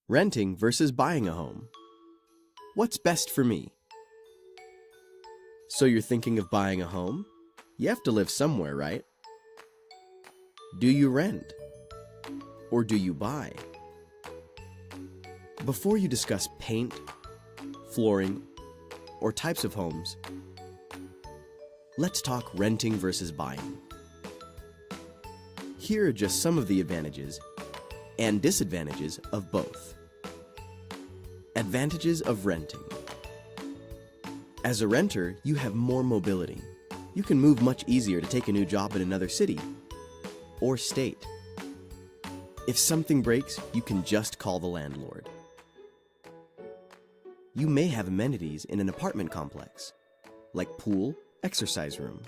Renting versus buying a home. What's best for me? So you're thinking of buying a home? You have to live somewhere, right? Do you rent? Or do you buy? Before you discuss paint, flooring, or types of homes, let's talk renting versus buying. Here are just some of the advantages and disadvantages of both. Advantages of renting. As a renter, you have more mobility. You can move much easier to take a new job in another city or state. If something breaks, you can just call the landlord. You may have amenities in an apartment complex, like pool, exercise room.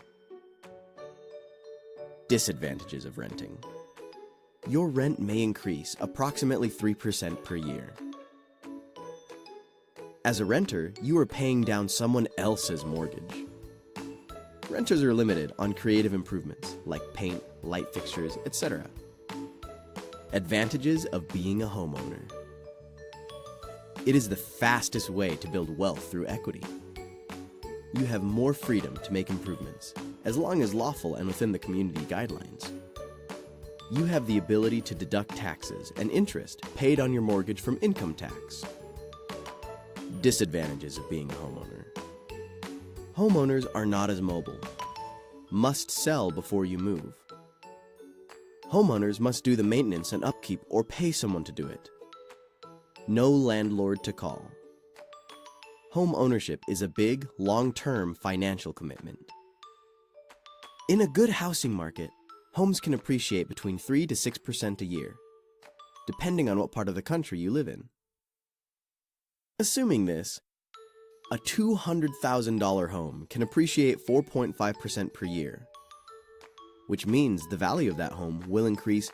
Disadvantages of renting. Your rent may increase approximately 3% per year. As a renter, you are paying down someone else's mortgage. Renters are limited on creative improvements like paint, light fixtures, etc. Advantages of being a homeowner. It is the fastest way to build wealth through equity. You have more freedom to make improvements, as long as lawful and within the community guidelines. You have the ability to deduct taxes and interest paid on your mortgage from income tax. Disadvantages of being a homeowner. Homeowners are not as mobile. Must sell before you move. Homeowners must do the maintenance and upkeep or pay someone to do it. No landlord to call. Home ownership is a big, long-term financial commitment. In a good housing market, homes can appreciate between 3 to 6% a year, depending on what part of the country you live in. Assuming this, a $200,000 home can appreciate 4.5% per year, which means the value of that home will increase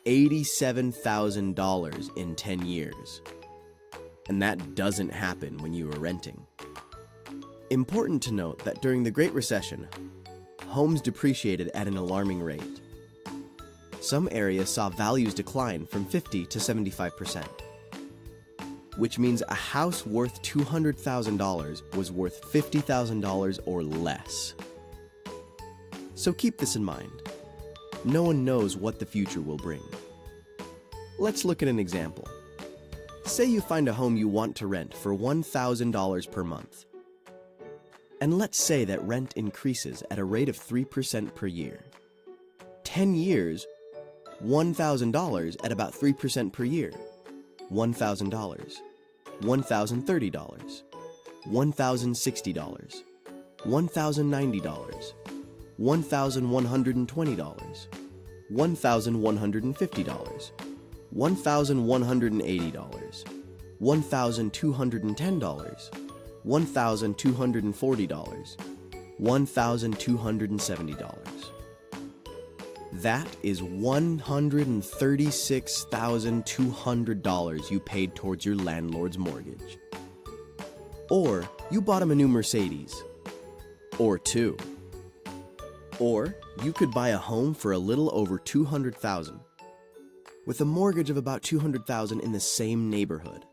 $87,000 in 10 years. And that doesn't happen when you are renting. Important to note that during the Great Recession, homes depreciated at an alarming rate. Some areas saw values decline from 50 to 75%, which means a house worth $200,000 was worth $50,000 or less. So keep this in mind. No one knows what the future will bring. Let's look at an example. Say you find a home you want to rent for $1,000 per month. And let's say that rent increases at a rate of 3% per year. 10 years, $1,000 at about 3% per year. $1,000, $1,030, $1,060, $1,090, $1,120, $1,150, $1,180, $1,210, $1,240, $1,270. That is $136,200 you paid towards your landlord's mortgage. Or you bought him a new Mercedes. Or two. Or you could buy a home for a little over $200,000 with a mortgage of about $200,000 in the same neighborhood.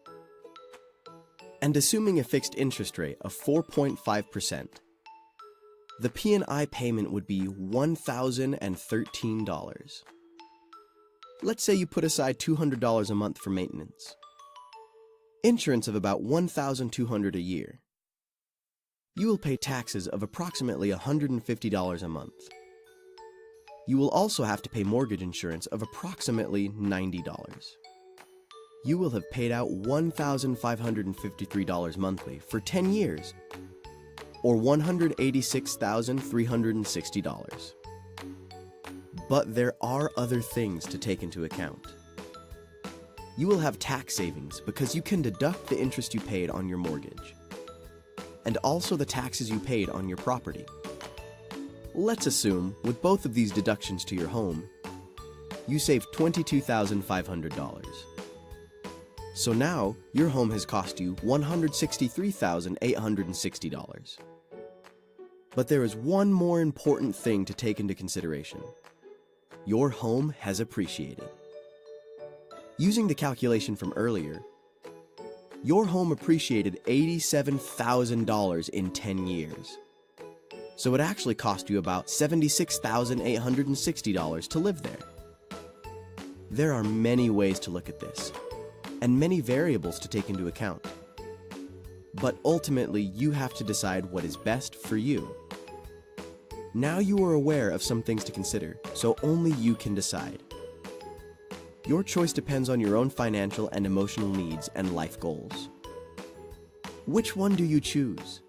And assuming a fixed interest rate of 4.5%, the P&I payment would be $1,013. Let's say you put aside $200 a month for maintenance. Insurance of about $1,200 a year. You will pay taxes of approximately $150 a month. You will also have to pay mortgage insurance of approximately $90. You will have paid out $1,553 monthly for 10 years, or $186,360. But there are other things to take into account. You will have tax savings because you can deduct the interest you paid on your mortgage, and also the taxes you paid on your property. Let's assume, with both of these deductions to your home, you saved $22,500. So now, your home has cost you $163,860. But there is one more important thing to take into consideration. Your home has appreciated. Using the calculation from earlier, your home appreciated $87,000 in 10 years. So it actually cost you about $76,860 to live there. There are many ways to look at this, and many variables to take into account. But ultimately, you have to decide what is best for you. Now you are aware of some things to consider, so only you can decide. Your choice depends on your own financial and emotional needs and life goals. Which one do you choose?